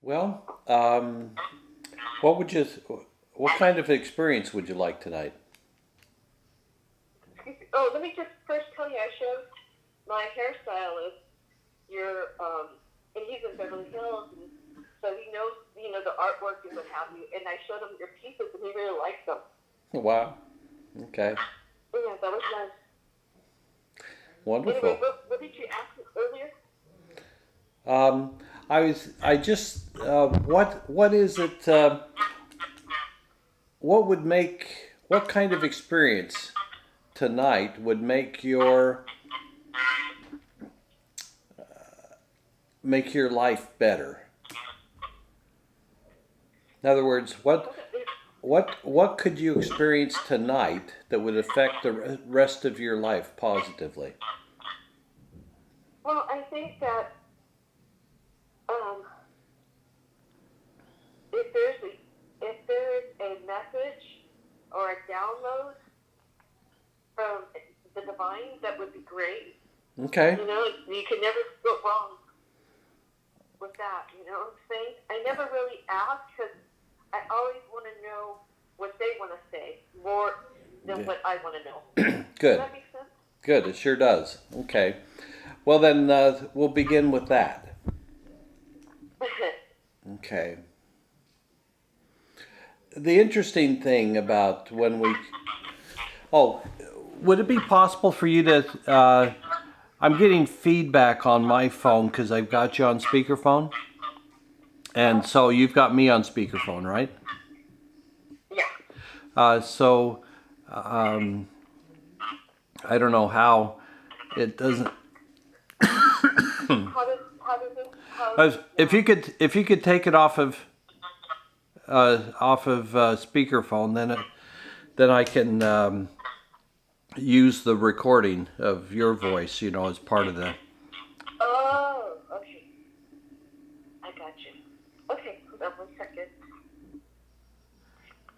Well, what would you, what kind of experience would you like tonight? Oh, let me just first tell you, I showed my hairstylist your, and he's in Beverly Hills, and so he knows, the artwork and what have you. And I showed him your pieces, and he really liked them. Wow. Okay. Yeah, that was nice. Anyway, Wonderful. what did you ask me earlier? Um, I just, what is it, what would make, what kind of experience tonight would make your life better? In other words, Okay. what could you experience tonight that would affect the rest of your life positively? Well, I think that um, if there's a if there is a message or a download from the divine, that would be great. Okay. You can never go wrong with that. You know what I'm saying? I never really ask because I always want to know what they want to say more than Yeah. what I want to know. Does Good. that make sense? Good. It sure does. Okay. Well, then we'll begin with that. Okay. The interesting thing about when we. Oh, would it be possible for you to. I'm getting feedback on my phone because I've got you on speakerphone. And so you've got me on speakerphone, right? Yeah. So um, I don't know how it doesn't. If you could take it off of speakerphone, then I can use the recording of your voice, as part of the. Oh, okay. I got you. Okay, hold on 1 second.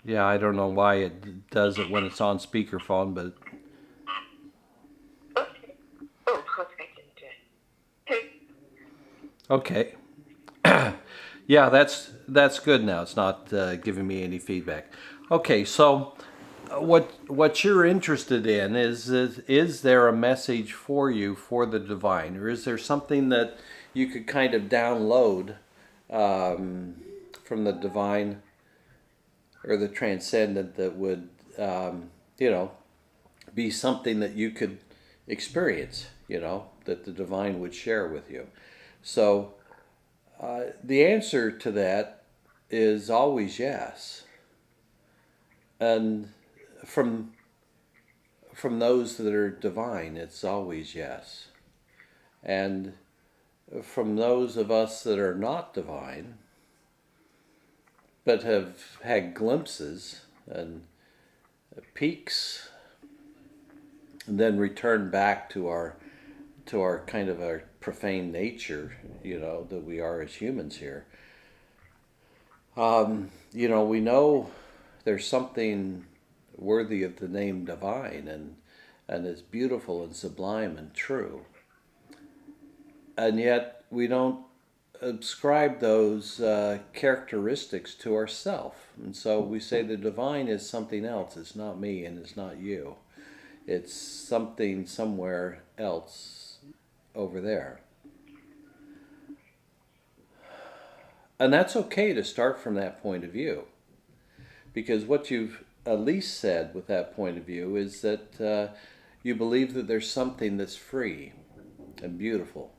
Yeah, I don't know why it does it when it's on speakerphone, but Okay. Oh, of course I can do it. Okay. okay. Yeah, that's good now. It's not giving me any feedback. Okay, so what you're interested in is there a message for you for the divine, or is there something that you could kind of download um, from the divine or the transcendent that would you know be something that you could experience, that the divine would share with you? So the answer to that is always yes. And from those that are divine, it's always yes. And from those of us that are not divine, but have had glimpses and peaks, and then return back to our kind of our profane nature, that we are as humans here. We know there's something worthy of the name divine, and is beautiful and sublime and true. And yet we don't ascribe those characteristics to ourself. And so we say the divine is something else. It's not me and it's not you. It's something somewhere else over there. And that's okay to start from that point of view. Because what you've at least said with that point of view is that you believe that there's something that's free and beautiful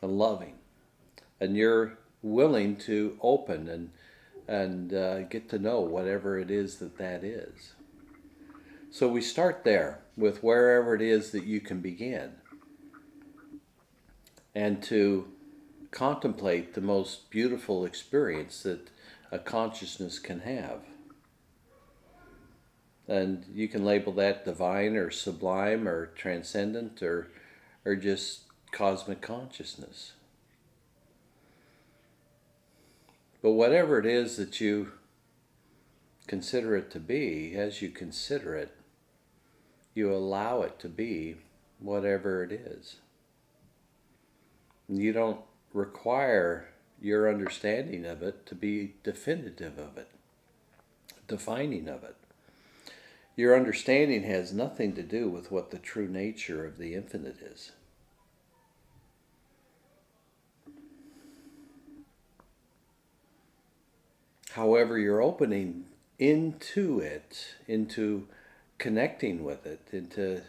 and loving, and you're willing to open and get to know whatever it is that is. So we start there with wherever it is that you can begin, and to contemplate the most beautiful experience that a consciousness can have. And you can label that divine or sublime or transcendent or just cosmic consciousness. But whatever it is that you consider it to be, as you consider it, you allow it to be whatever it is. You don't require your understanding of it to be definitive of it, defining of it. Your understanding has nothing to do with what the true nature of the infinite is. However, you're opening into it, into connecting with it, into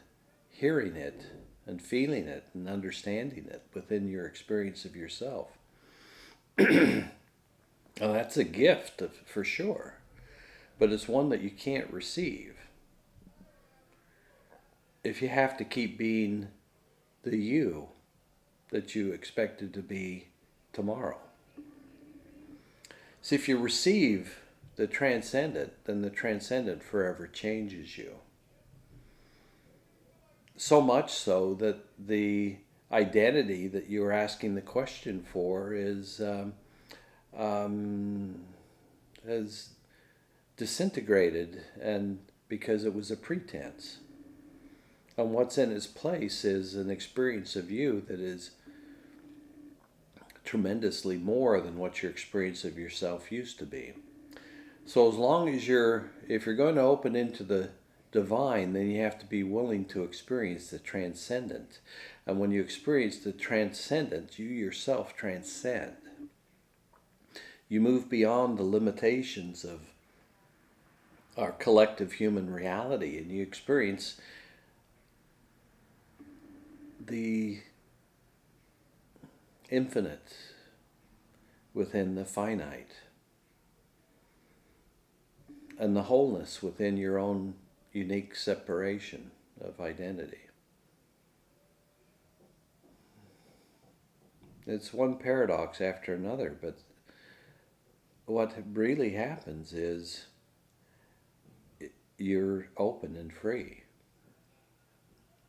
hearing it and feeling it and understanding it within your experience of yourself. Well, that's a gift for sure, but it's one that you can't receive if you have to keep being the you that you expected to be tomorrow. See, if you receive the transcendent, then the transcendent forever changes you. So much so that the identity that you're asking the question for has disintegrated, and because it was a pretense. And what's in its place is an experience of you that is tremendously more than what your experience of yourself used to be. So as long as if you're going to open into the divine, then you have to be willing to experience the transcendent. And when you experience the transcendent, you yourself transcend. You move beyond the limitations of our collective human reality, and you experience the infinite within the finite, and the wholeness within your own unique separation of identity. It's one paradox after another, but what really happens is you're open and free,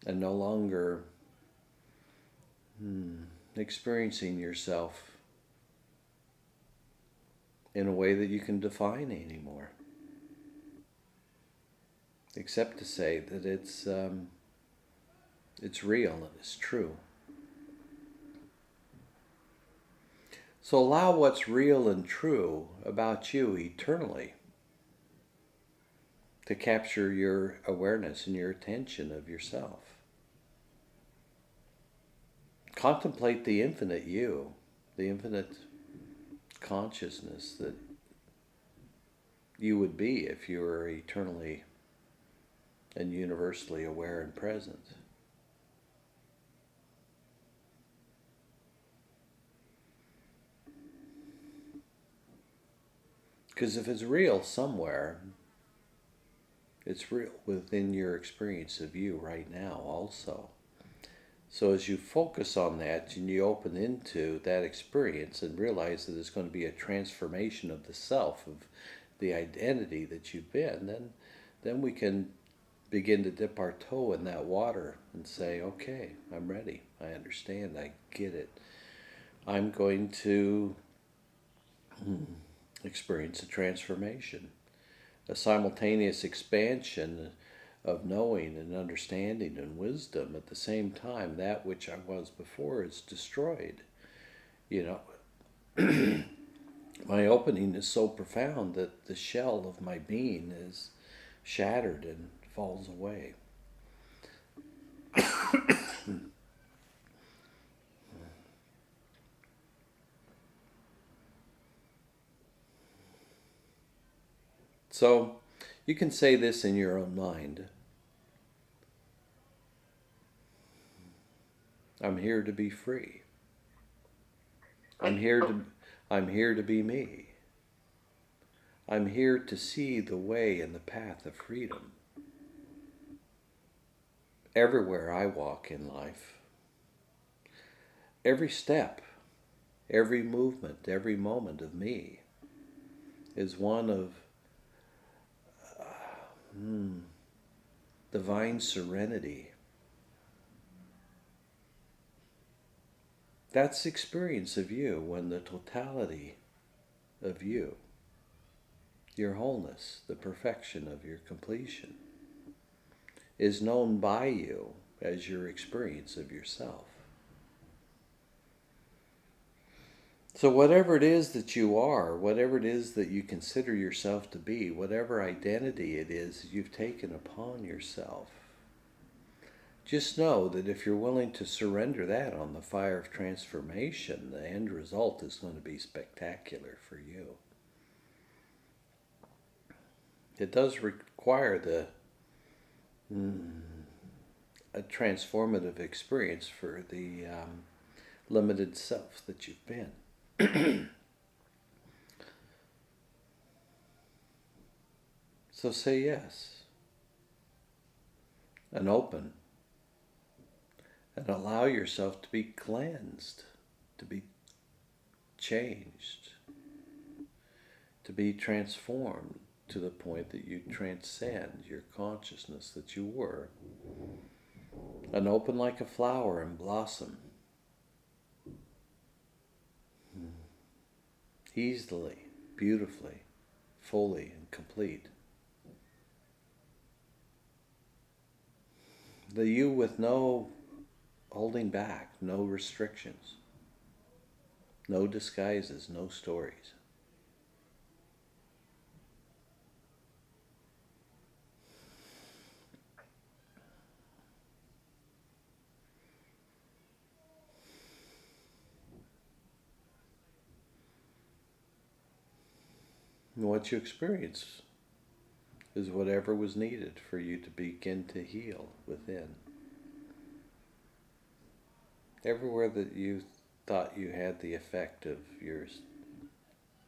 and no longer experiencing yourself in a way that you can define anymore, except to say that it's real and it's true. So allow what's real and true about you eternally to capture your awareness and your attention of yourself. Contemplate the infinite you, the infinite consciousness that you would be if you were eternally and universally aware and present. Because if it's real somewhere, it's real within your experience of you right now also. So as you focus on that and you open into that experience and realize that it's going to be a transformation of the self, of the identity that you've been, then we can begin to dip our toe in that water and say, okay, I'm ready. I understand. I get it. I'm going to experience a transformation, a simultaneous expansion of knowing and understanding and wisdom. At the same time, that which I was before is destroyed. My opening is so profound that the shell of my being is shattered and falls away. So you can say this in your own mind. I'm here to be free. I'm here to be me. I'm here to see the way and the path of freedom. Everywhere I walk in life, every step, every movement, every moment of me is one of divine serenity. That's the experience of you when the totality of you, your wholeness, the perfection of your completion, is known by you as your experience of yourself. So, whatever it is that you are, whatever it is that you consider yourself to be, whatever identity it is you've taken upon yourself, just know that if you're willing to surrender that on the fire of transformation, the end result is going to be spectacular for you. It does require a transformative experience for the limited self that you've been. So say yes and open and allow yourself to be cleansed, to be changed, to be transformed to the point that you transcend your consciousness that you were, and open like a flower and blossom easily, beautifully, fully, and complete. The you with no holding back, no restrictions, no disguises, no stories. And what you experience is whatever was needed for you to begin to heal within. Everywhere that you thought you had the effect of your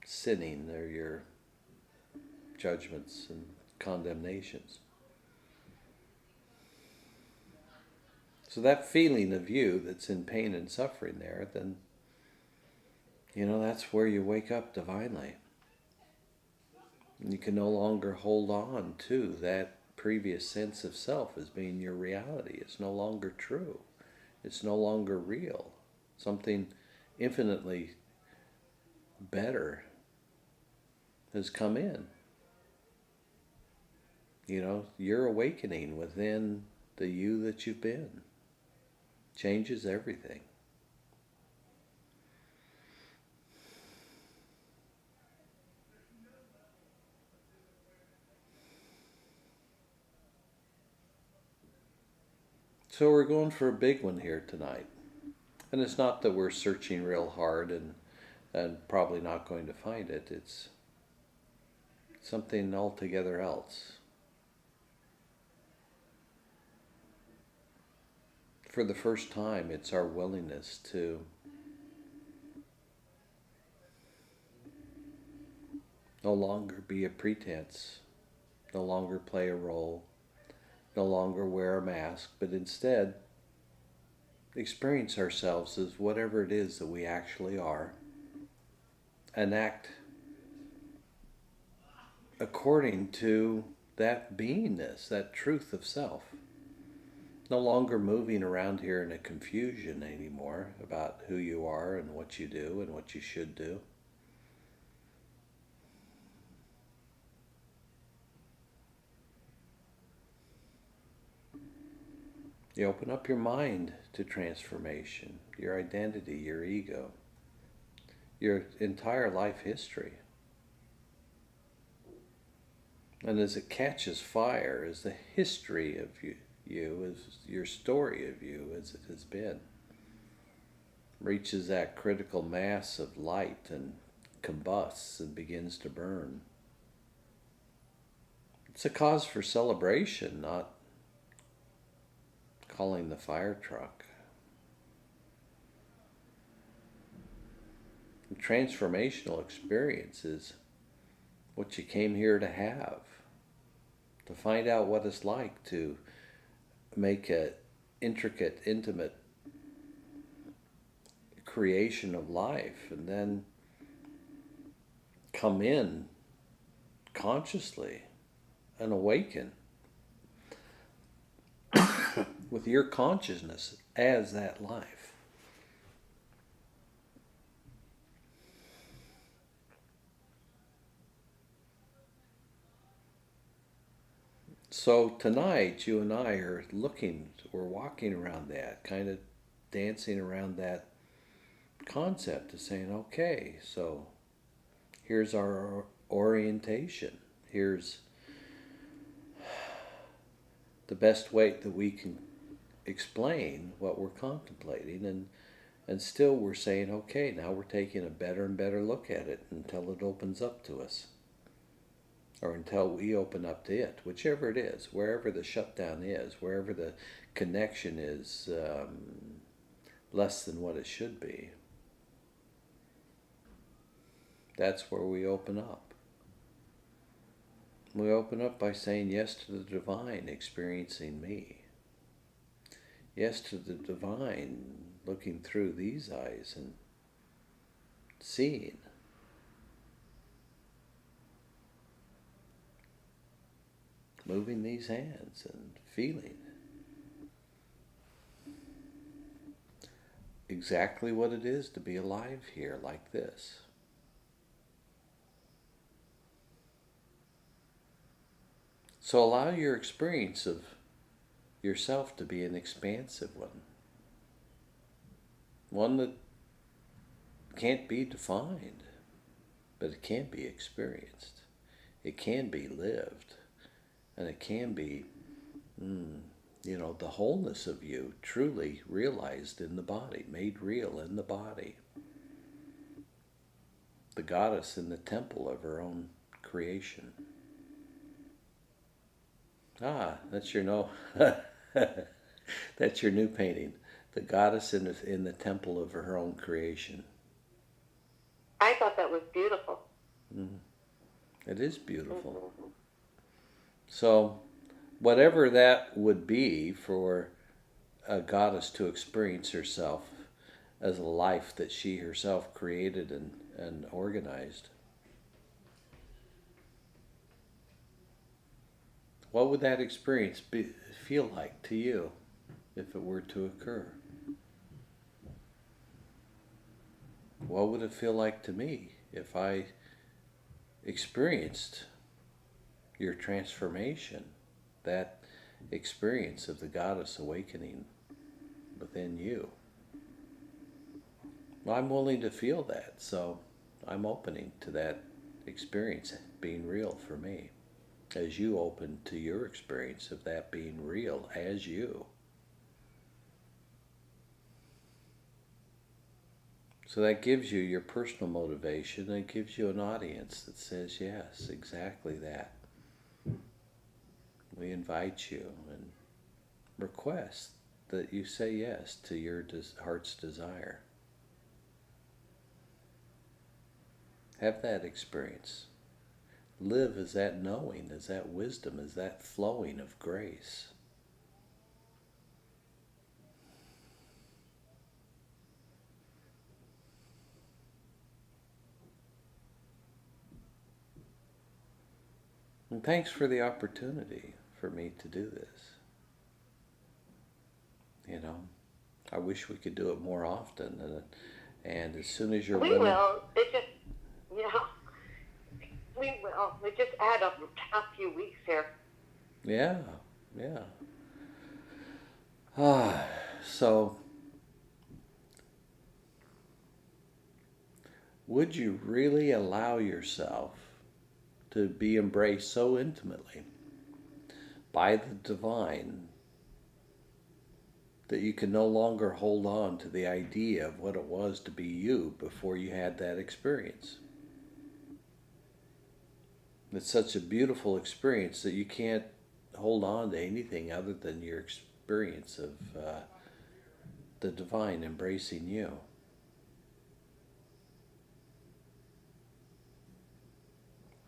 sinning or your judgments and condemnations. So that feeling of you that's in pain and suffering there, then, that's where you wake up divinely. And you can no longer hold on to that previous sense of self as being your reality. It's no longer true. It's no longer real. Something infinitely better has come in. Your awakening within the you that you've been changes everything. So we're going for a big one here tonight. And it's not that we're searching real hard and probably not going to find it. It's something altogether else. For the first time, it's our willingness to no longer be a pretense, no longer play a role, no longer wear a mask, but instead experience ourselves as whatever it is that we actually are and act according to that beingness, that truth of self. No longer moving around here in a confusion anymore about who you are and what you do and what you should do. You open up your mind to transformation, your identity, your ego, your entire life history. And as it catches fire, as the history of you, as your story of you as it has been, reaches that critical mass of light and combusts and begins to burn, it's a cause for celebration, not calling the fire truck. The transformational experience is what you came here to have, to find out what it's like to make an intricate, intimate creation of life and then come in consciously and awaken with your consciousness as that life. So tonight, you and I are we're walking around that, kind of dancing around that concept of saying, okay, so here's our orientation. Here's the best way that we can explain what we're contemplating, and still we're saying, okay, now we're taking a better and better look at it until it opens up to us, or until we open up to it, whichever it is, wherever the shutdown is, wherever the connection is less than what it should be. That's where we open up. We open up by saying yes to the divine experiencing me. Yes to the divine looking through these eyes and seeing. Moving these hands and feeling exactly what it is to be alive here like this. So allow your experience of yourself to be an expansive one that can't be defined, but it can be experienced. It can be lived, and it can be, the wholeness of you truly realized in the body, made real in the body. The goddess in the temple of her own creation. That's your that's your new painting. The goddess in the temple of her own creation. I thought that was beautiful. It is beautiful. So, whatever that would be for a goddess to experience herself as a life that she herself created and organized, what would that experience feel like to you if it were to occur? What would it feel like to me if I experienced your transformation, that experience of the goddess awakening within you? Well, I'm willing to feel that, so I'm opening to that experience being real for me, as you open to your experience of that being real as you. So that gives you your personal motivation, and it gives you an audience that says, yes, exactly that. We invite you and request that you say yes to your heart's desire. Have that experience. Live as that knowing, as that wisdom, as that flowing of grace. And thanks for the opportunity for me to do this. I wish we could do it more often. And as soon as you're We willing... will. It just, we will. We just add up a few weeks here. Yeah. So, would you really allow yourself to be embraced so intimately by the divine that you can no longer hold on to the idea of what it was to be you before you had that experience? It's such a beautiful experience that you can't hold on to anything other than your experience of the divine embracing you.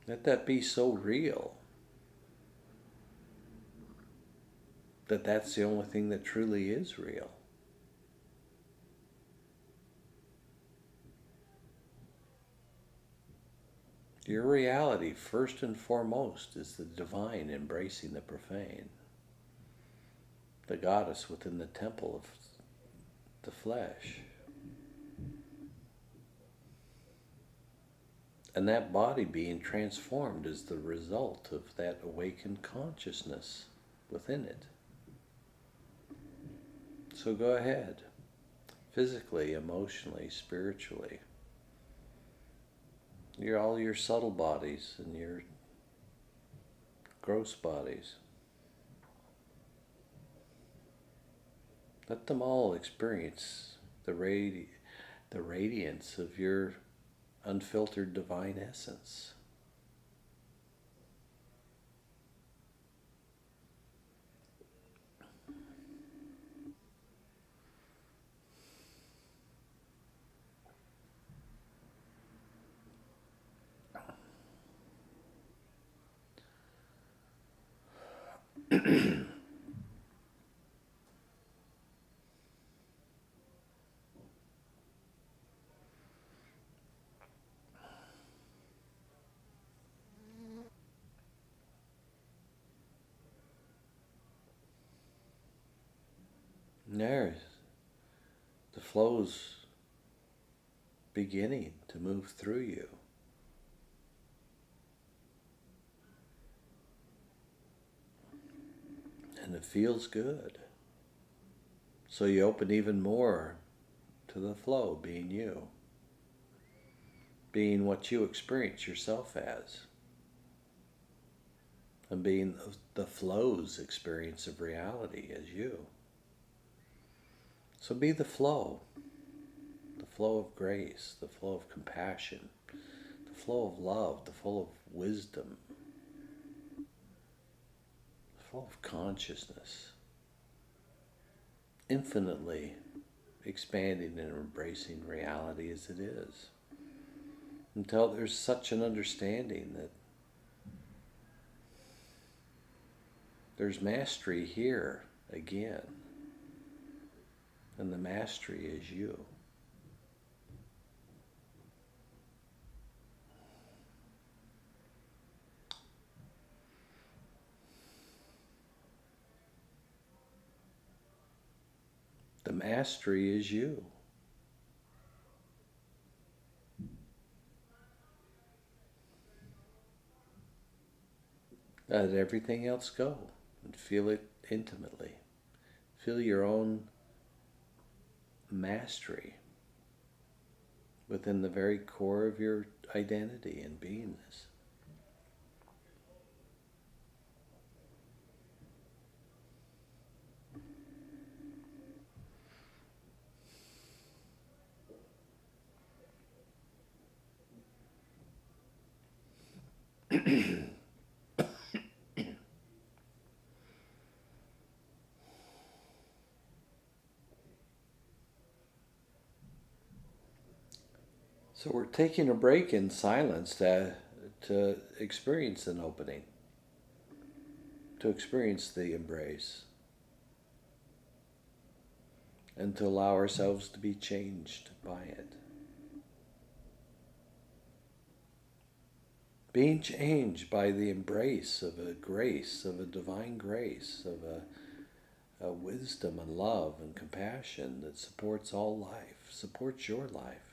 Let that be so real that that's the only thing that truly is real. Your reality, first and foremost, is the divine embracing the profane, the goddess within the temple of the flesh. And that body being transformed is the result of that awakened consciousness within it. So go ahead, physically, emotionally, spiritually. All your subtle bodies and your gross bodies. Let them all experience the radiance of your unfiltered divine essence. And there's the flow's beginning to move through you. And it feels good. So you open even more to the flow, being you. Being what you experience yourself as. And being the flow's experience of reality as you. So be the flow of grace, the flow of compassion, the flow of love, the flow of wisdom, the flow of consciousness, infinitely expanding and embracing reality as it is, until there's such an understanding that there's mastery here again, and the mastery is you. The mastery is you. Let everything else go and feel it intimately. Feel your own mastery within the very core of your identity and beingness. So we're taking a break in silence to experience an opening, to experience the embrace, and to allow ourselves to be changed by it. Being changed by the embrace of a grace, of a divine grace, of a wisdom and love and compassion that supports all life, supports your life.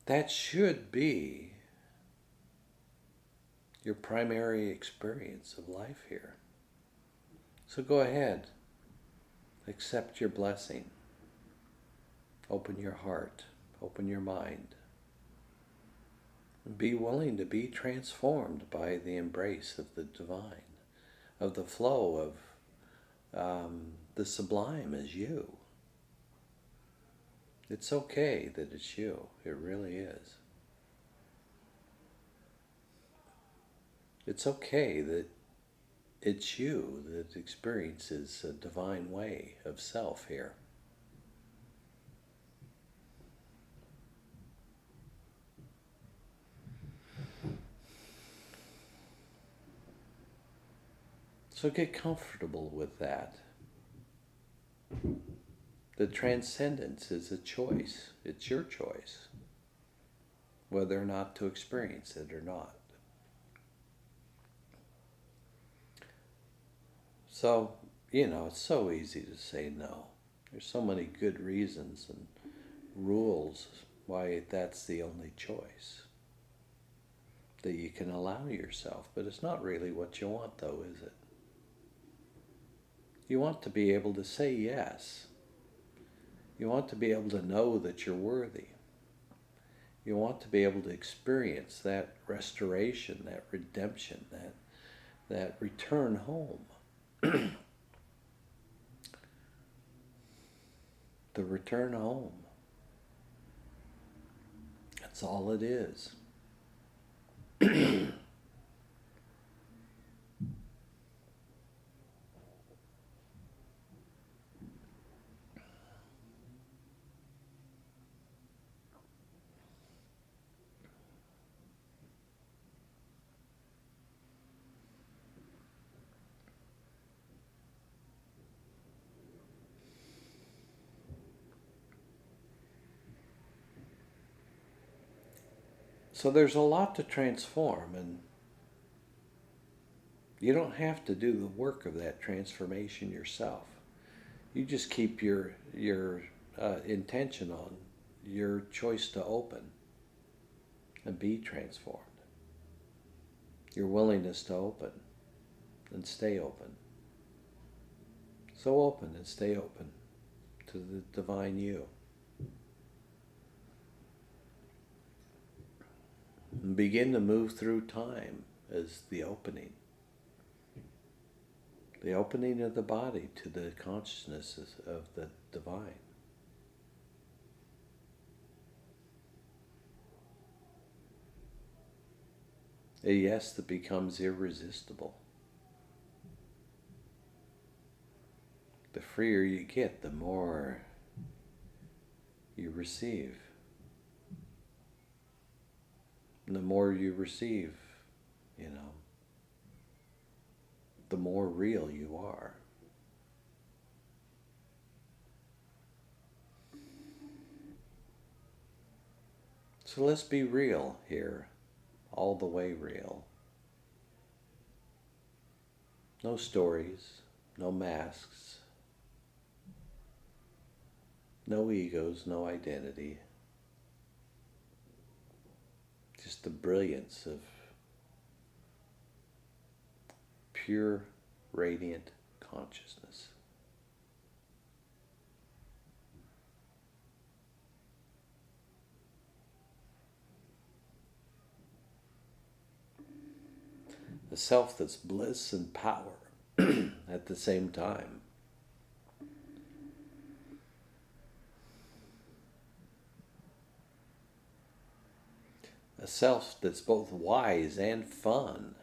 That should be your primary experience of life here. So go ahead, accept your blessing. Open your heart, open your mind. And be willing to be transformed by the embrace of the divine, of the flow of the sublime as you. It's okay that it's you. It really is. It's okay that it's you that experiences a divine way of self here. So get comfortable with that. The transcendence is a choice. It's your choice, whether or not to experience it or not. So, it's so easy to say no. There's so many good reasons and rules why that's the only choice that you can allow yourself. But it's not really what you want, though, is it? You want to be able to say yes. You want to be able to know that you're worthy. You want to be able to experience that restoration, that redemption, that return home. The return home. That's all it is. So there's a lot to transform, and you don't have to do the work of that transformation yourself. You just keep your intention on your choice to open and be transformed. Your willingness to open and stay open. So open and stay open to the divine you. And begin to move through time as the opening. The opening of the body to the consciousness of the divine. A yes that becomes irresistible. The freer you get, the more you receive. And the more you receive, the more real you are. So let's be real here, all the way real. No stories, no masks, no egos, no identity. Just the brilliance of pure, radiant consciousness. A self that's bliss and power at the same time. A self that's both wise and fun.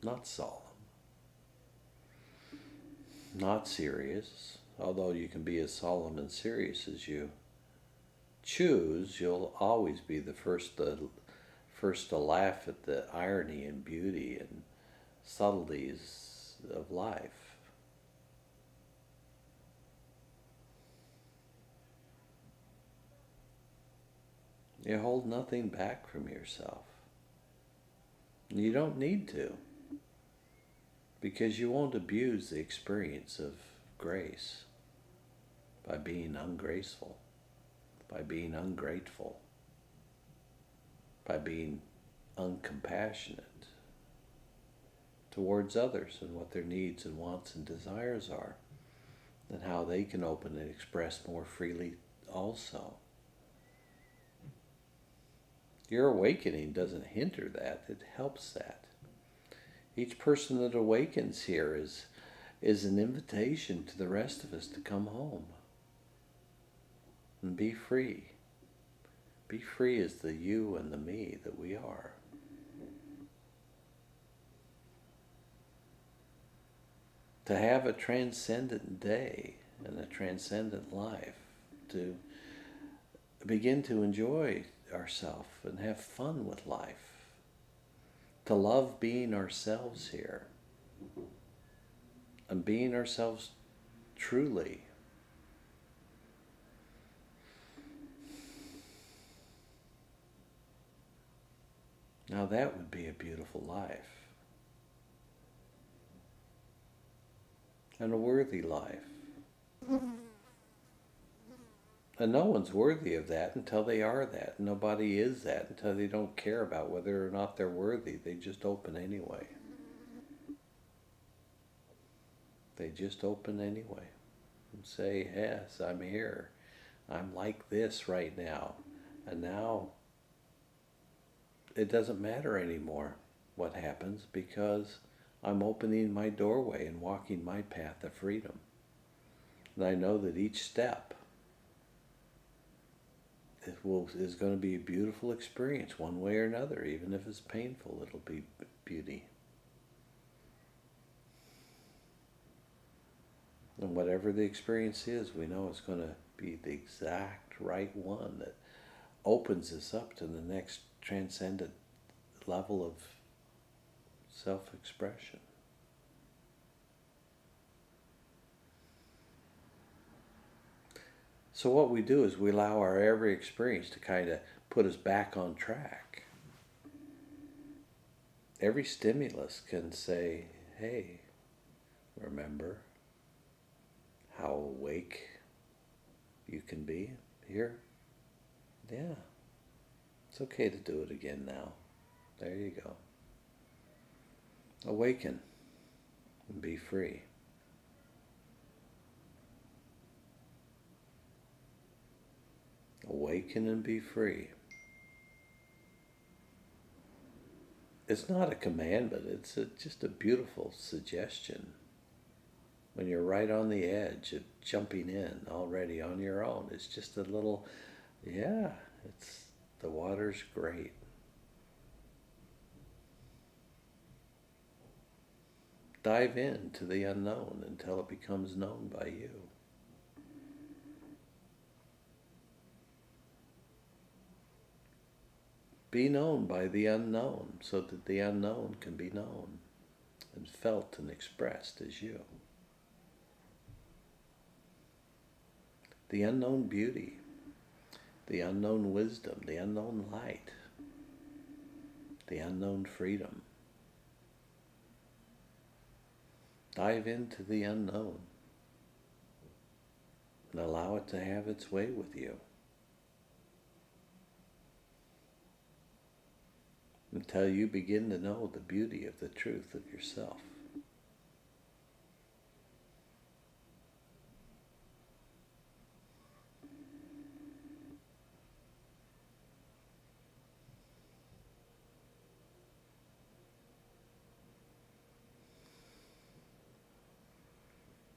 Not solemn. Not serious. Although you can be as solemn and serious as you choose, you'll always be the first to laugh at the irony and beauty and subtleties of life. You hold nothing back from yourself. You don't need to, because you won't abuse the experience of grace by being ungraceful, by being ungrateful, by being uncompassionate towards others and what their needs and wants and desires are, and how they can open and express more freely also. Your awakening doesn't hinder that, it helps that. Each person that awakens here is an invitation to the rest of us to come home and be free. Be free as the you and the me that we are. To have a transcendent day and a transcendent life, to begin to enjoy ourselves and have fun with life, to love being ourselves here and being ourselves truly. Now that would be a beautiful life and a worthy life. And no one's worthy of that until they are that. Nobody is that until they don't care about whether or not they're worthy. They just open anyway. They just open anyway and say, yes, I'm here. I'm like this right now. And now it doesn't matter anymore what happens, because I'm opening my doorway and walking my path of freedom. And I know that each step is going to be a beautiful experience one way or another. Even if it's painful, it'll be beauty. And whatever the experience is, we know it's going to be the exact right one that opens us up to the next transcendent level of self-expression. So what we do is we allow our every experience to kind of put us back on track. Every stimulus can say, hey, remember how awake you can be here? Yeah, it's okay to do it again now. There you go. Awaken and be free. Awaken and be free. It's not a commandment, it's just a beautiful suggestion. When you're right on the edge of jumping in already on your own, it's just a little, yeah, the water's great. Dive into the unknown until it becomes known by you. Be known by the unknown so that the unknown can be known and felt and expressed as you. The unknown beauty, the unknown wisdom, the unknown light, the unknown freedom. Dive into the unknown and allow it to have its way with you. Until you begin to know the beauty of the truth of yourself.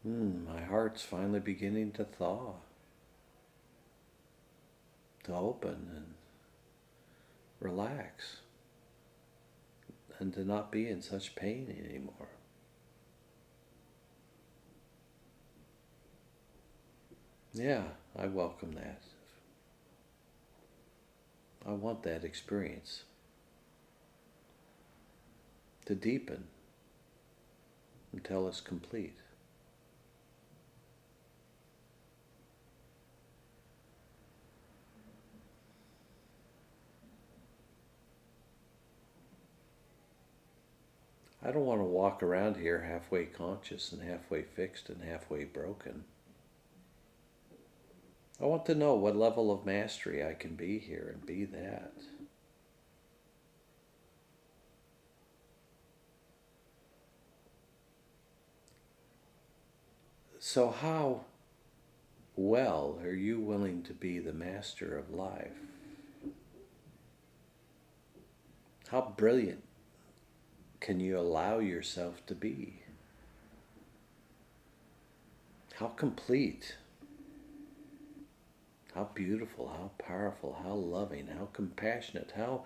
My heart's finally beginning to thaw, to open and relax, and to not be in such pain anymore. Yeah, I welcome that. I want that experience to deepen until it's complete. I don't want to walk around here halfway conscious and halfway fixed and halfway broken. I want to know what level of mastery I can be here and be that. So how well are you willing to be the master of life? How brilliant can you allow yourself to be? How complete, how beautiful, how powerful, how loving, how compassionate, how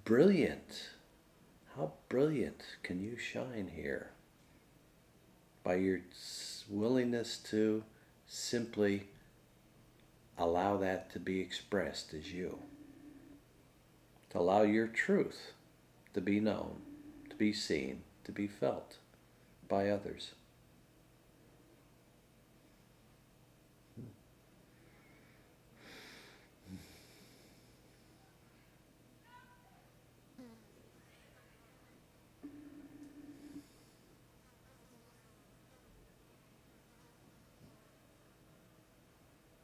brilliant can you shine here by your willingness to simply allow that to be expressed as you, to allow your truth to be known, to be seen, to be felt by others.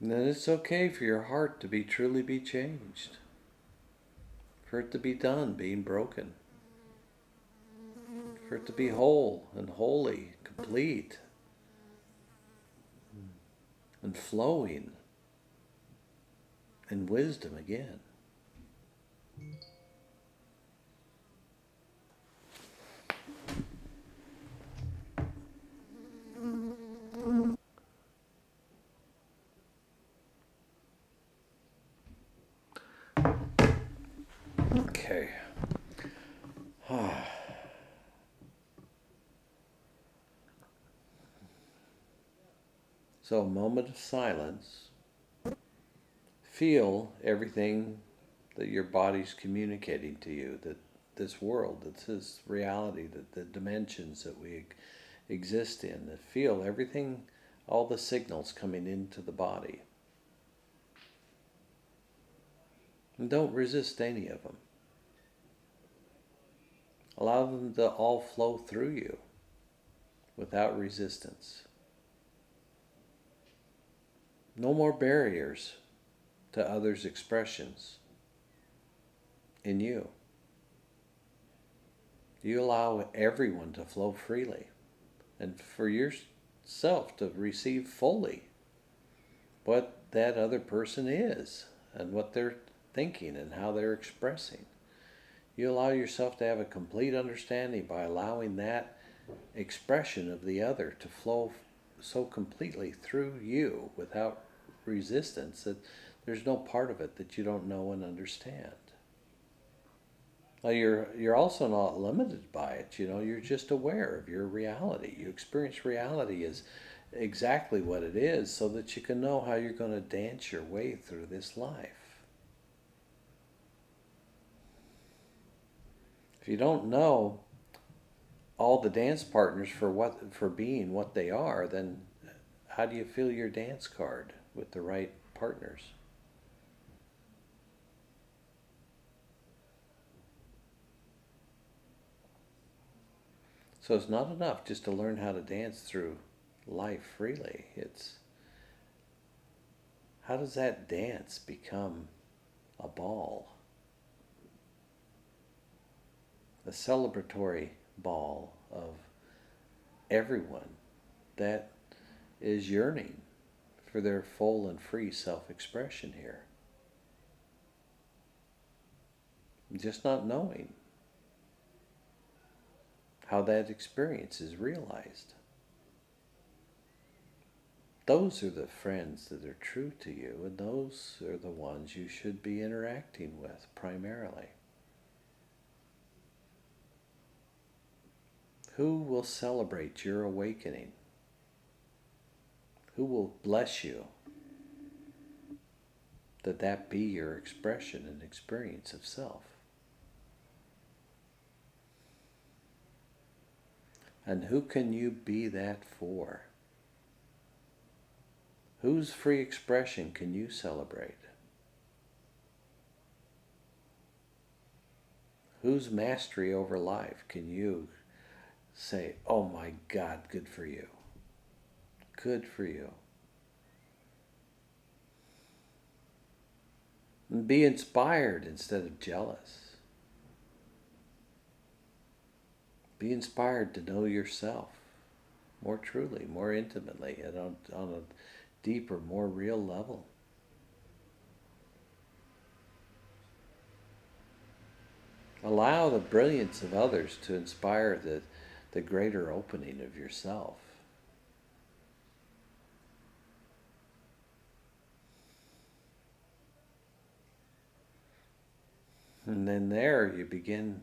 And then it's okay for your heart to truly be changed, for it to be done being broken, for it to be whole and holy, complete, and flowing in wisdom again. Okay. So, a moment of silence. Feel everything that your body's communicating to you, that this world, that this reality, that the dimensions that we exist in, that feel everything, all the signals coming into the body. And don't resist any of them. Allow them to all flow through you without resistance. No more barriers to others' expressions in you. You allow everyone to flow freely and for yourself to receive fully what that other person is and what they're thinking and how they're expressing. You allow yourself to have a complete understanding by allowing that expression of the other to flow so completely through you without resistance that there's no part of it that you don't know and understand. Now you're also not limited by it, you're just aware of your reality. You experience reality as exactly what it is so that you can know how you're going to dance your way through this life. If you don't know all the dance partners for being what they are, then how do you fill your dance card with the right partners? So it's not enough just to learn how to dance through life freely. It's how does that dance become a ball? A celebratory ball of everyone that is yearning for their full and free self-expression here. Just not knowing how that experience is realized. Those are the friends that are true to you, and those are the ones you should be interacting with primarily. Who will celebrate your awakening? Who will bless you that be your expression and experience of self? And who can you be that for? Whose free expression can you celebrate? Whose mastery over life can you say, oh my God, good for you. Good for you. And be inspired instead of jealous. Be inspired to know yourself more truly, more intimately, and on a deeper, more real level. Allow the brilliance of others to inspire the greater opening of yourself. And then there you begin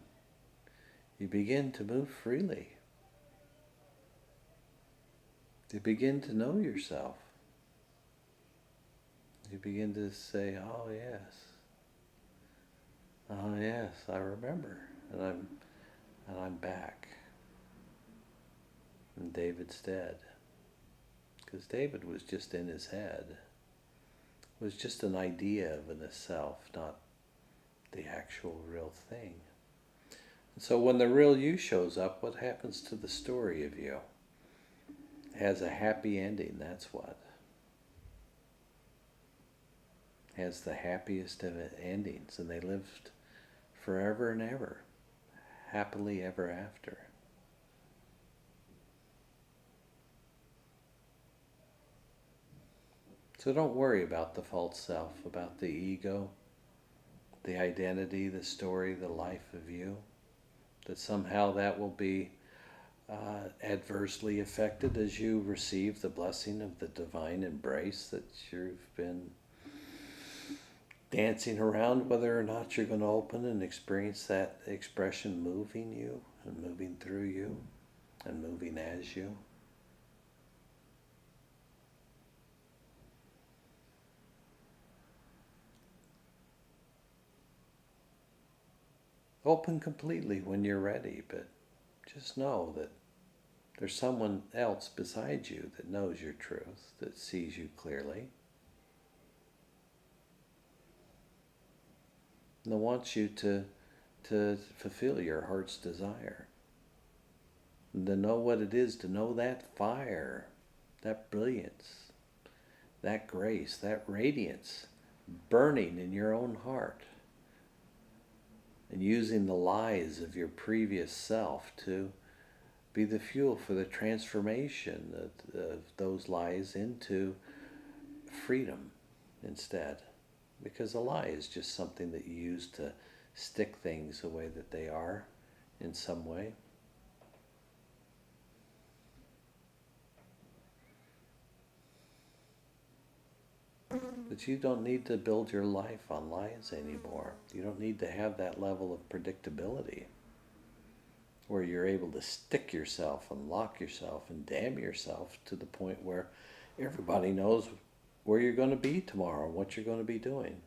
to move freely. You begin to know yourself. You begin to say, oh yes, I remember, and I'm back. And David's dead. Because David was just in his head. It was just an idea of a self, not the actual real thing. And so when the real you shows up, what happens to the story of you? It has a happy ending, that's what. It has the happiest of endings, and they lived forever and ever, happily ever after. So don't worry about the false self, about the ego, the identity, the story, the life of you, that somehow that will be adversely affected as you receive the blessing of the divine embrace that you've been dancing around, whether or not you're going to open and experience that expression moving you and moving through you and moving as you. Open completely when you're ready, but just know that there's someone else beside you that knows your truth, that sees you clearly, and that wants you to fulfill your heart's desire. And to know what it is, to know that fire, that brilliance, that grace, that radiance burning in your own heart, and using the lies of your previous self to be the fuel for the transformation of those lies into freedom instead. Because a lie is just something that you use to stick things the way that they are in some way. But you don't need to build your life on lies anymore. You don't need to have that level of predictability where you're able to stick yourself and lock yourself and damn yourself to the point where everybody knows where you're going to be tomorrow and what you're going to be doing.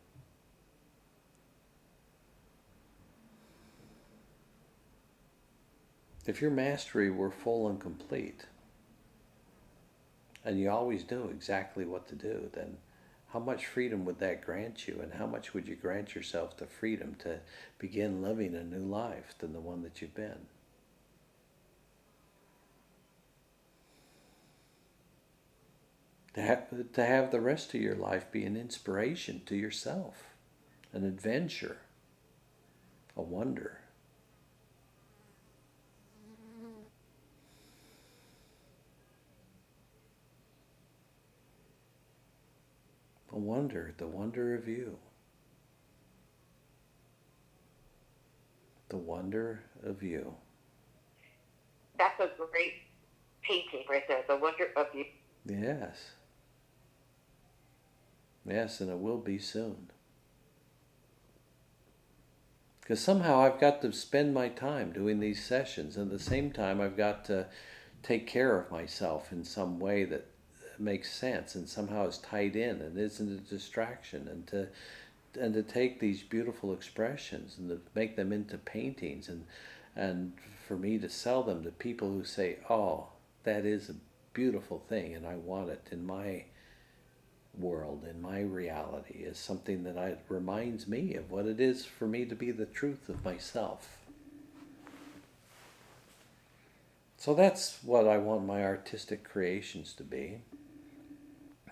If your mastery were full and complete, and you always knew exactly what to do, then how much freedom would that grant you, and how much would you grant yourself the freedom to begin living a new life than the one that you've been? To have the rest of your life be an inspiration to yourself, an adventure, a wonder. A wonder, the wonder of you. The wonder of you. That's a great painting right there. The wonder of you. Yes. Yes, and it will be soon. Because somehow I've got to spend my time doing these sessions, and at the same time I've got to take care of myself in some way that makes sense and somehow is tied in and isn't a distraction, and to take these beautiful expressions and to make them into paintings, and for me to sell them to people who say, oh, that is a beautiful thing and I want it in my world, in my reality, is something that reminds me of what it is for me to be the truth of myself. So that's what I want my artistic creations to be.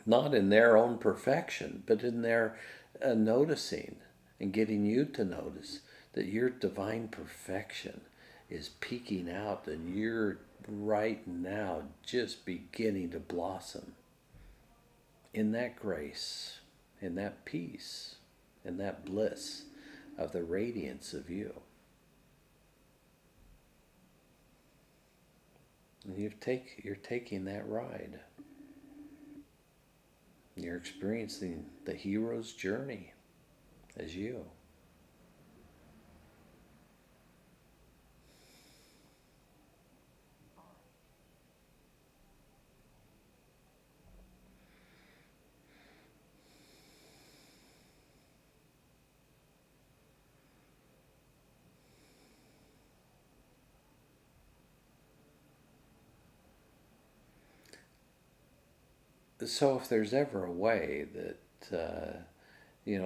Not in their own perfection, but in their noticing and getting you to notice that your divine perfection is peeking out and you're right now just beginning to blossom in that grace, in that peace, in that bliss of the radiance of you. And you're taking that ride. You're experiencing the hero's journey as you. So if there's ever a way that,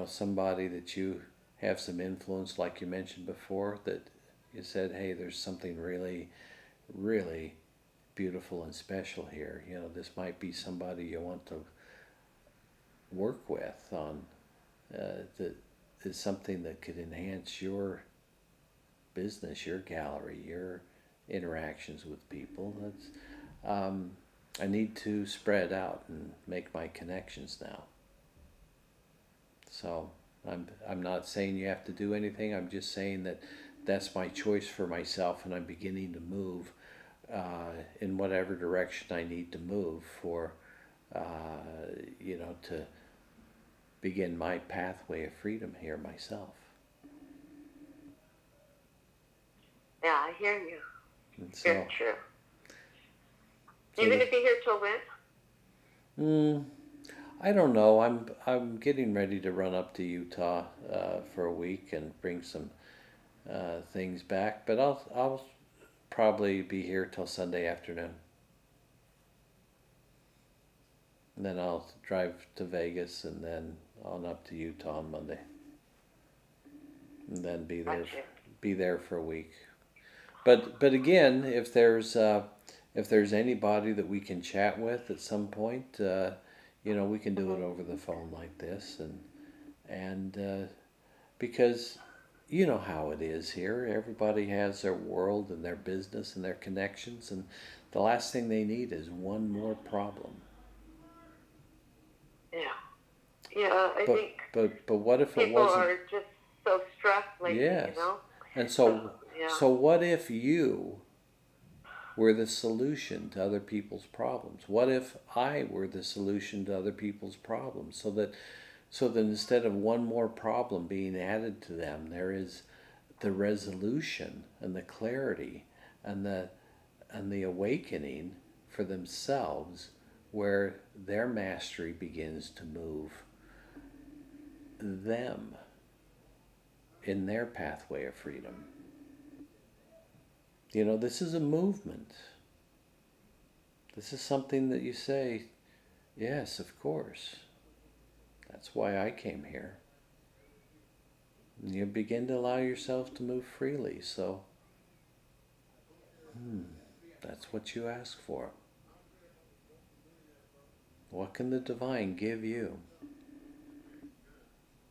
somebody that you have some influence, like you mentioned before, that you said, hey, there's something really, really beautiful and special here. This might be somebody you want to work with on, that is something that could enhance your business, your gallery, your interactions with people. I need to spread out and make my connections now. So I'm not saying you have to do anything. I'm just saying that that's my choice for myself, and I'm beginning to move in whatever direction I need to move for, to begin my pathway of freedom here myself. Yeah, I hear you. And so, Very true. so You going to be here till when? I don't know. I'm getting ready to run up to Utah for a week and bring some things back, but I'll probably be here till Sunday afternoon. And then I'll drive to Vegas and then on up to Utah on Monday. And then be there for a week. But again, if there's anybody that we can chat with at some point, we can do it over the phone like this, and because you know how it is here. Everybody has their world and their business and their connections, and the last thing they need is one more problem. Yeah. Yeah, I think but what if it people wasn't? are just so stressed lately, Yes. you know? And so Yeah. so what if you were the solution to other people's problems? What if I were the solution to other people's problems? So that instead of one more problem being added to them, there is the resolution and the clarity and the awakening for themselves, where their mastery begins to move them in their pathway of freedom. This is a movement. This is something that you say, yes, of course. That's why I came here. And you begin to allow yourself to move freely. So, that's what you ask for. What can the divine give you?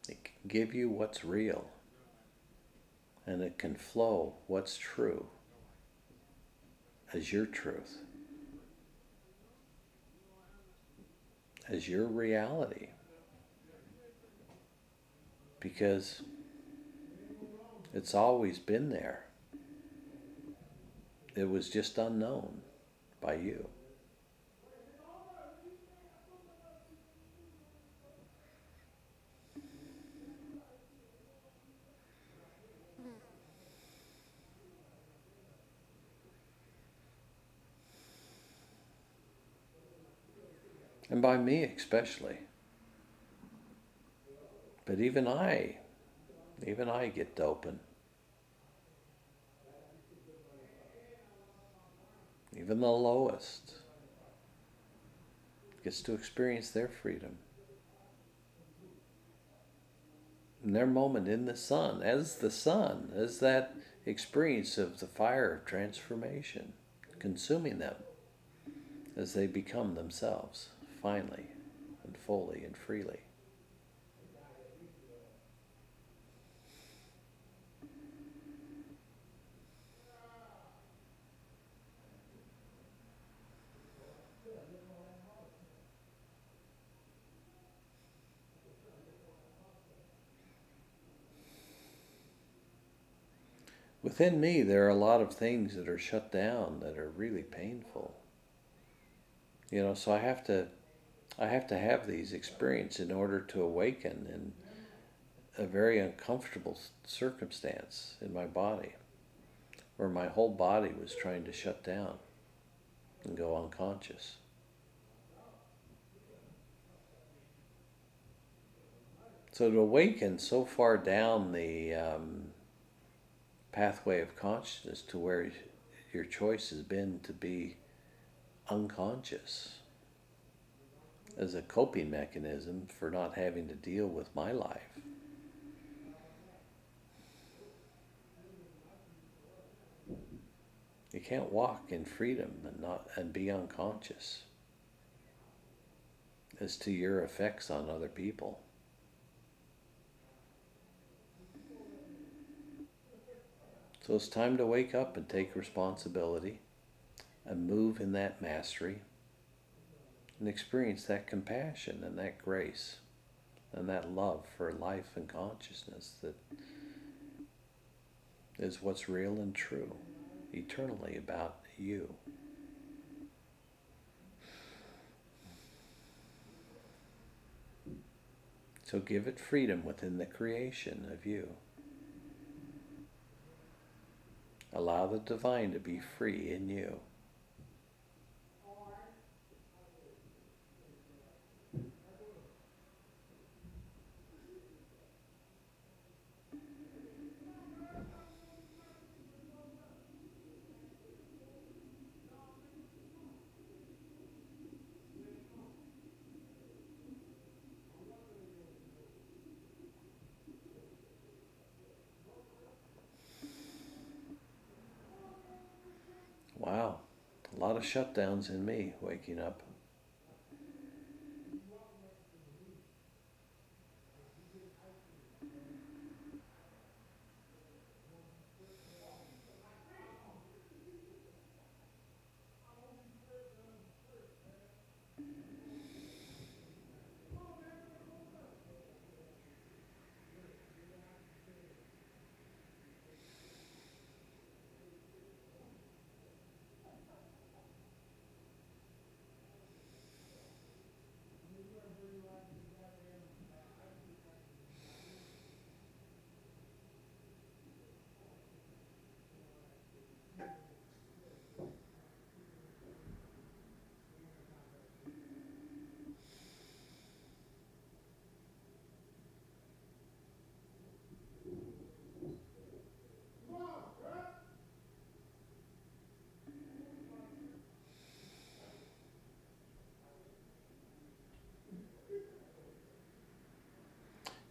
It can give you what's real. And it can flow what's true as your truth, as your reality. Because it's always been there. It was just unknown by you. And by me especially. But even I get doping. Even the lowest gets to experience their freedom. In their moment in the sun, as that experience of the fire of transformation, consuming them as they become themselves, finally and fully and freely. Within me, there are a lot of things that are shut down that are really painful. So I have to have these experiences in order to awaken in a very uncomfortable circumstance in my body, where my whole body was trying to shut down and go unconscious. So to awaken so far down the pathway of consciousness to where your choice has been to be unconscious as a coping mechanism for not having to deal with my life. You can't walk in freedom and be unconscious as to your effects on other people. So it's time to wake up and take responsibility and move in that mastery and experience that compassion and that grace and that love for life and consciousness that is what's real and true eternally about you. So give it freedom within the creation of you. Allow the divine to be free in you. Wow, a lot of shutdowns in me waking up.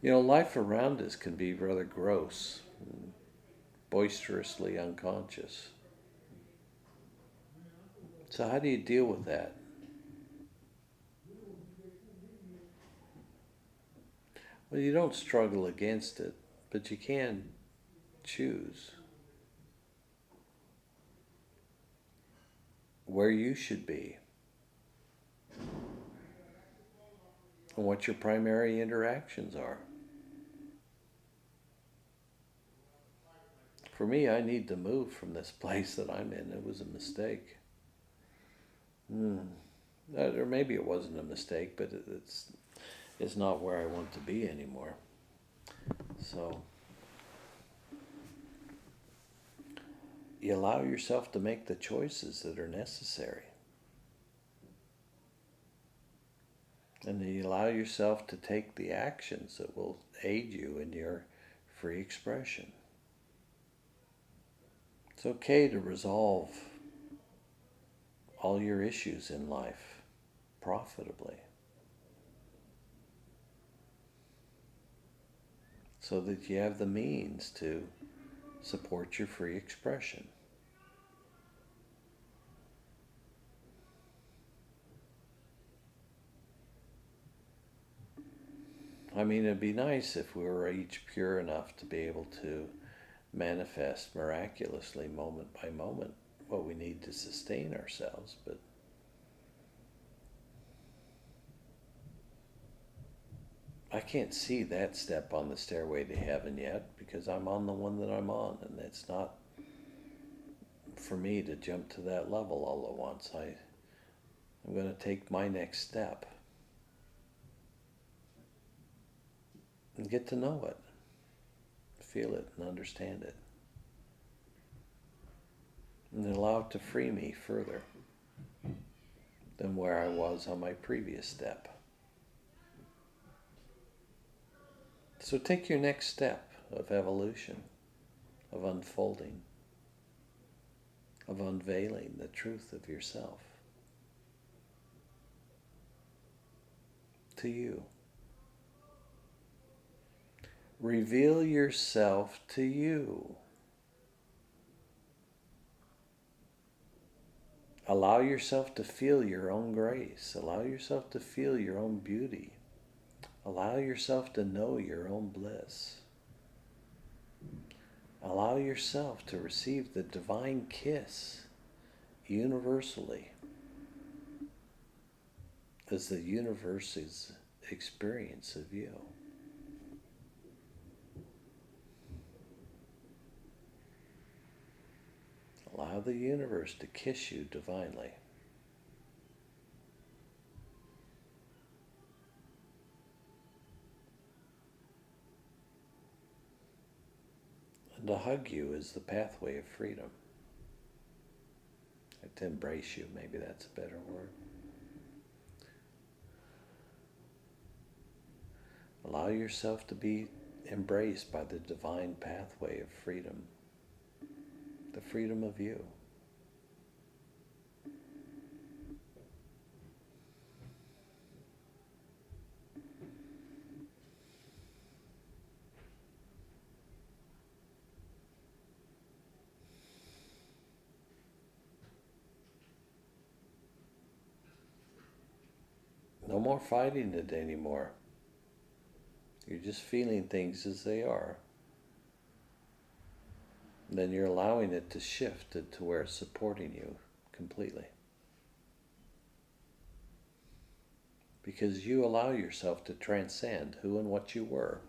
You know, life around us can be rather gross, and boisterously unconscious. So how do you deal with that? Well, you don't struggle against it, but you can choose where you should be and what your primary interactions are. For me, I need to move from this place that I'm in. It was a mistake. Or maybe it wasn't a mistake, but it's not where I want to be anymore. So you allow yourself to make the choices that are necessary. And you allow yourself to take the actions that will aid you in your free expression. It's okay to resolve all your issues in life profitably, so that you have the means to support your free expression. I mean, it'd be nice if we were each pure enough to be able to manifest miraculously, moment by moment, what we need to sustain ourselves, but I can't see that step on the stairway to heaven yet, because I'm on the one that I'm on, and it's not for me to jump to that level all at once. I'm going to take my next step and get to know it, feel it, and understand it, and allow it to free me further than where I was on my previous step. So take your next step of evolution, of unfolding, of unveiling the truth of yourself to you. Reveal yourself to you. Allow yourself to feel your own grace. Allow yourself to feel your own beauty. Allow yourself to know your own bliss. Allow yourself to receive the divine kiss universally is the universe's experience of you. Allow the universe to kiss you divinely. And to hug you is the pathway of freedom. And to embrace you, maybe that's a better word. Allow yourself to be embraced by the divine pathway of freedom, the freedom of you. No more fighting it anymore. You're just feeling things as they are. And then you're allowing it to shift to where it's supporting you completely. Because you allow yourself to transcend who and what you were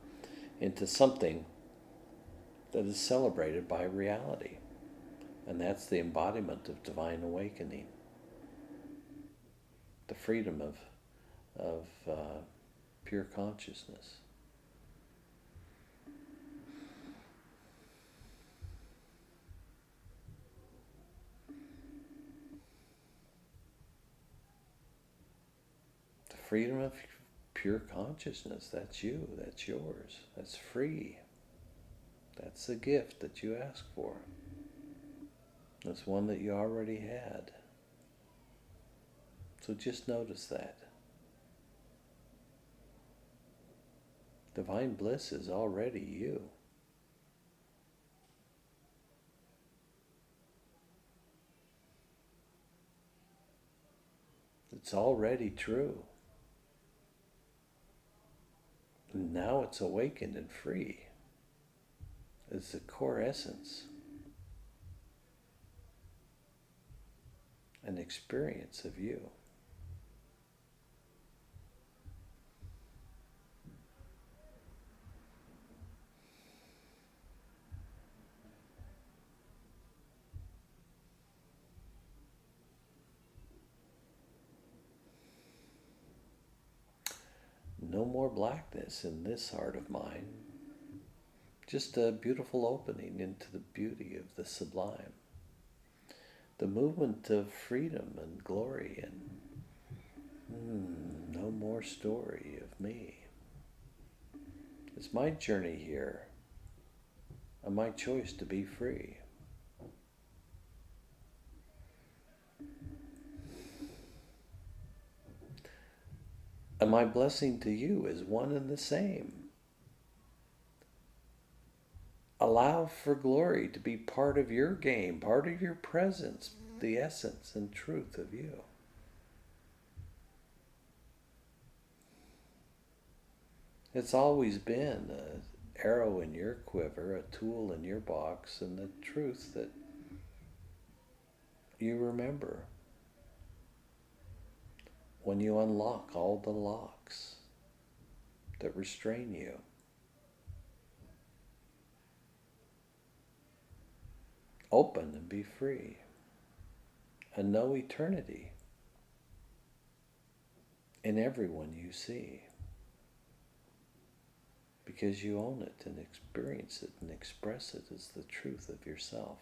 into something that is celebrated by reality. And that's the embodiment of divine awakening. The freedom of pure consciousness. The freedom of pure consciousness, that's you, that's yours, that's free. That's the gift that you asked for. That's one that you already had. So just notice that. Divine bliss is already you. It's already true. And now it's awakened and free. It's the core essence. An experience of you. No more blackness in this heart of mine. Just a beautiful opening into the beauty of the sublime. The movement of freedom and glory, and no more story of me. It's my journey here and my choice to be free. And my blessing to you is one and the same. Allow for glory to be part of your game, part of your presence, the essence and truth of you. It's always been an arrow in your quiver, a tool in your box, and the truth that you remember when you unlock all the locks that restrain you. Open and be free, and know eternity in everyone you see, because you own it and experience it and express it as the truth of yourself.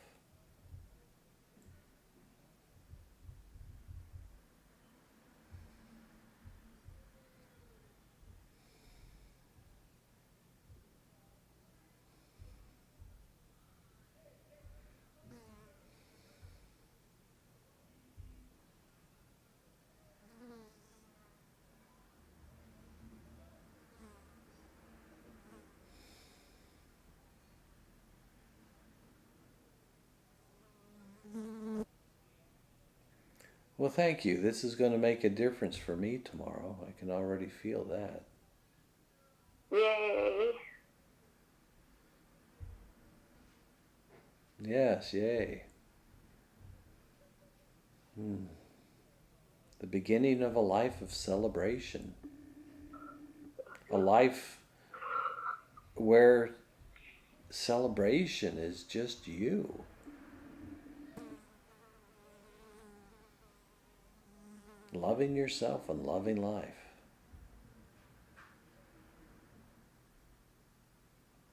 Well, thank you. This is going to make a difference for me tomorrow. I can already feel that. Yay. Yes, yay. The beginning of a life of celebration. A life where celebration is just you. Loving yourself and loving life.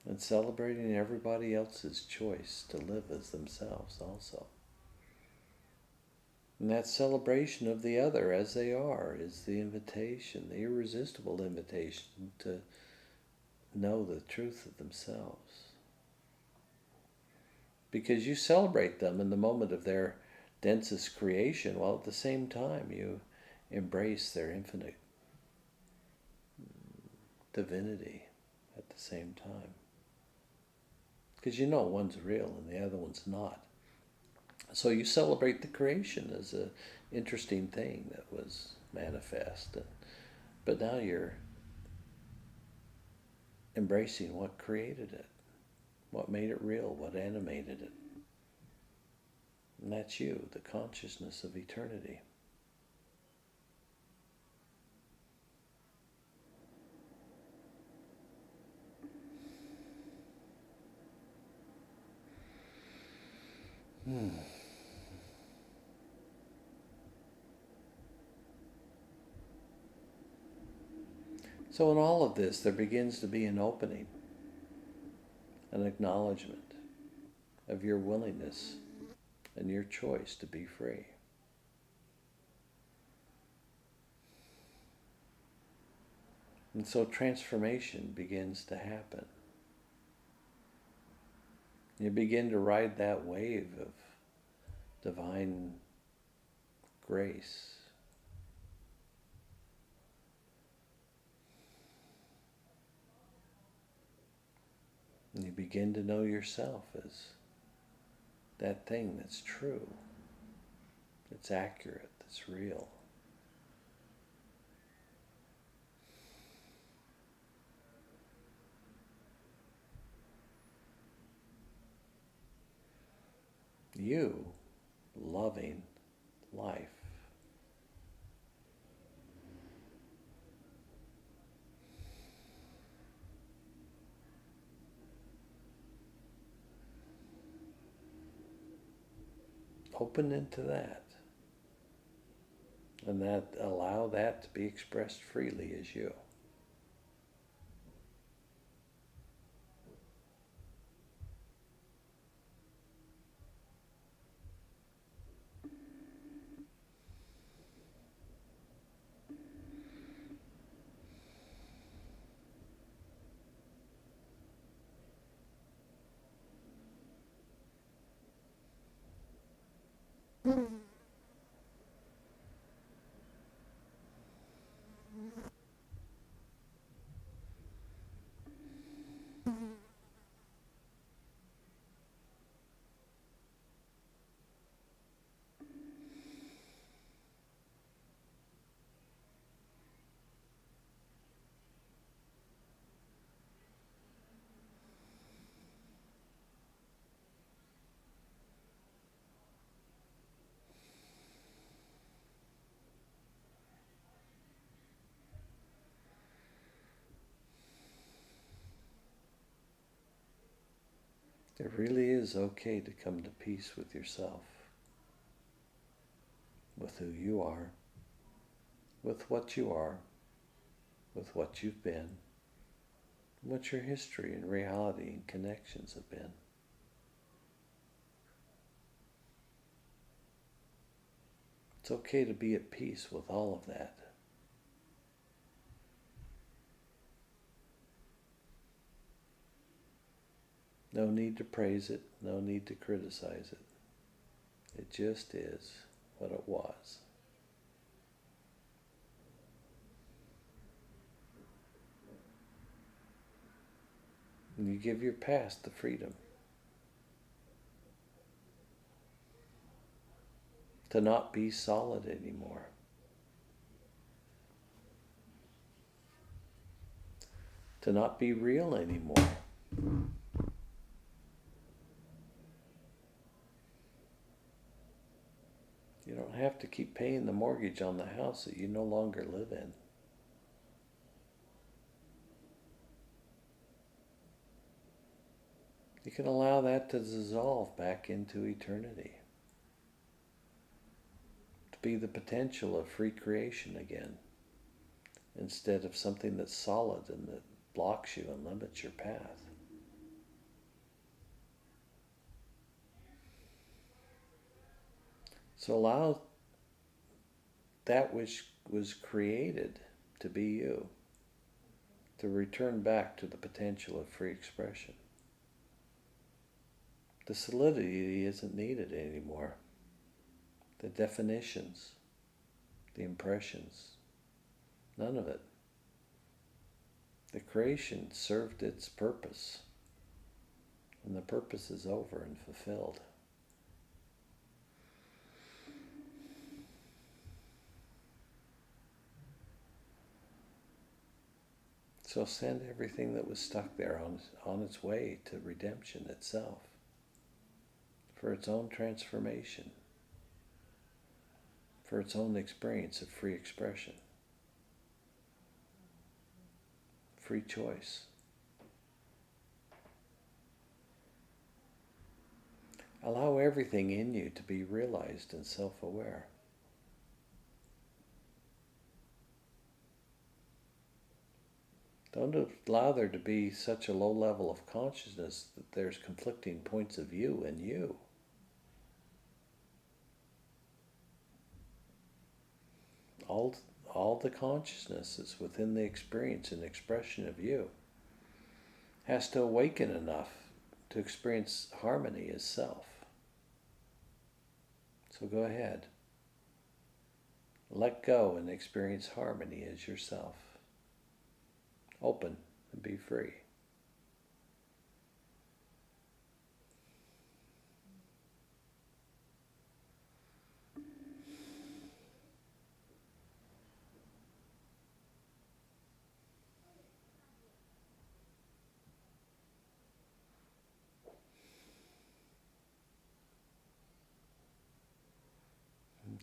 And celebrating everybody else's choice to live as themselves also. And that celebration of the other as they are is the invitation, the irresistible invitation to know the truth of themselves. Because you celebrate them in the moment of their densest creation, while at the same time you embrace their infinite divinity at the same time. Because you know one's real and the other one's not. So you celebrate the creation as an interesting thing that was manifest. But now you're embracing what created it, what made it real, what animated it. And that's you, the consciousness of eternity. So in all of this, there begins to be an opening, an acknowledgement of your willingness and your choice to be free. And so transformation begins to happen. You begin to ride that wave of divine grace. And you begin to know yourself as that thing that's true, that's accurate, that's real. You loving life. Open into that. And that allow that to be expressed freely as you. It really is okay to come to peace with yourself, with who you are, with what you are, with what you've been, what your history and reality and connections have been. It's okay to be at peace with all of that. No need to praise it, no need to criticize it. It just is what it was. And you give your past the freedom to not be solid anymore. To not be real anymore. You don't have to keep paying the mortgage on the house that you no longer live in. You can allow that to dissolve back into eternity. To be the potential of free creation again, instead of something that's solid and that blocks you and limits your path. So allow that which was created to be you, to return back to the potential of free expression. The solidity isn't needed anymore. The definitions, the impressions, none of it. The creation served its purpose, and the purpose is over and fulfilled. So send everything that was stuck there on its way to redemption itself, for its own transformation, for its own experience of free expression, free choice. Allow everything in you to be realized and self-aware. Don't allow there to be such a low level of consciousness that there's conflicting points of view in you. All the consciousness that's within the experience and expression of you has to awaken enough to experience harmony as self. So go ahead. Let go and experience harmony as yourself. Open and be free.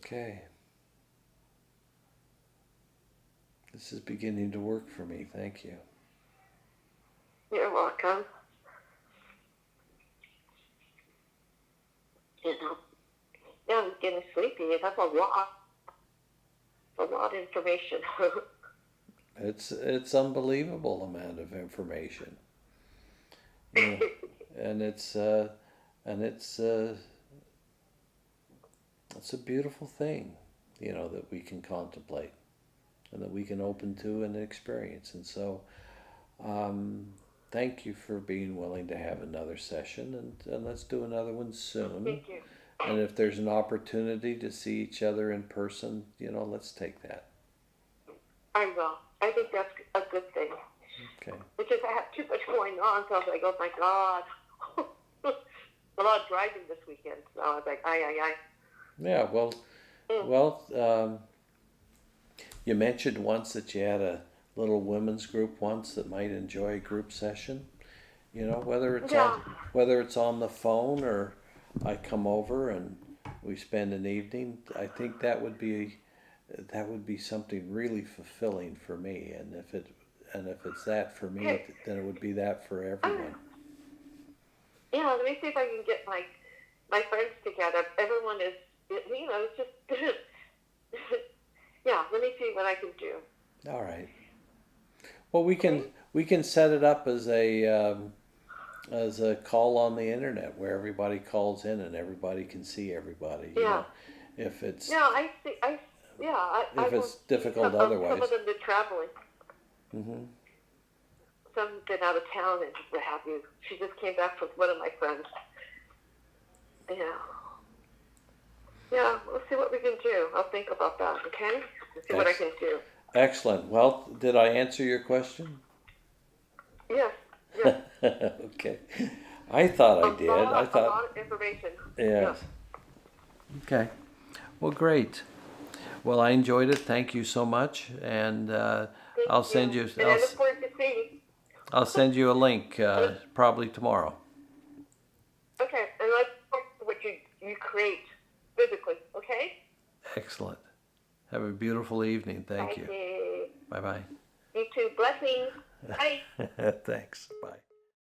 Okay. This is beginning to work for me. Thank you. You're welcome. You know, yeah, I'm getting sleepy. That's a lot of information. It's unbelievable amount of information. You know, and it's a beautiful thing, you know, that we can contemplate and that we can open to and experience. And so thank you for being willing to have another session, and let's do another one soon. Thank you. And if there's an opportunity to see each other in person, you know, let's take that. I will. I think that's a good thing. Okay. Because I have too much going on, so I was like, oh my God. A lot of driving this weekend, so I was like, aye. Yeah, you mentioned once that you had a little women's group once that might enjoy a group session. You know, whether it's on the phone or I come over and we spend an evening, I think that would be something really fulfilling for me. And if it's that for me, then it would be that for everyone. Yeah, let me see if I can get my friends together. Everyone is, you know, it's just, yeah, let me see what I can do. All right. Well, we can set it up as a call on the internet where everybody calls in and everybody can see everybody. Yeah. You know, if it's I see. if it's difficult otherwise. Some of them are traveling. Mm-hmm. Some's been out of town and what have you. She just came back from one of my friends. Yeah. Yeah, we'll see what we can do. I'll think about that, okay? See what I can do. Excellent. Well, did I answer your question? Yes. Okay. I thought I did. I thought a lot of information. Yes. Yeah. Okay. Well, great. Well, I enjoyed it. Thank you so much, and I'll send you. And I look forward to seeing. I'll send you a link probably tomorrow. Okay, and let's look at what you create physically. Okay. Excellent. Have a beautiful evening. Thank I you. did. Bye-bye. You too. Blessings. Bye. Thanks. Bye.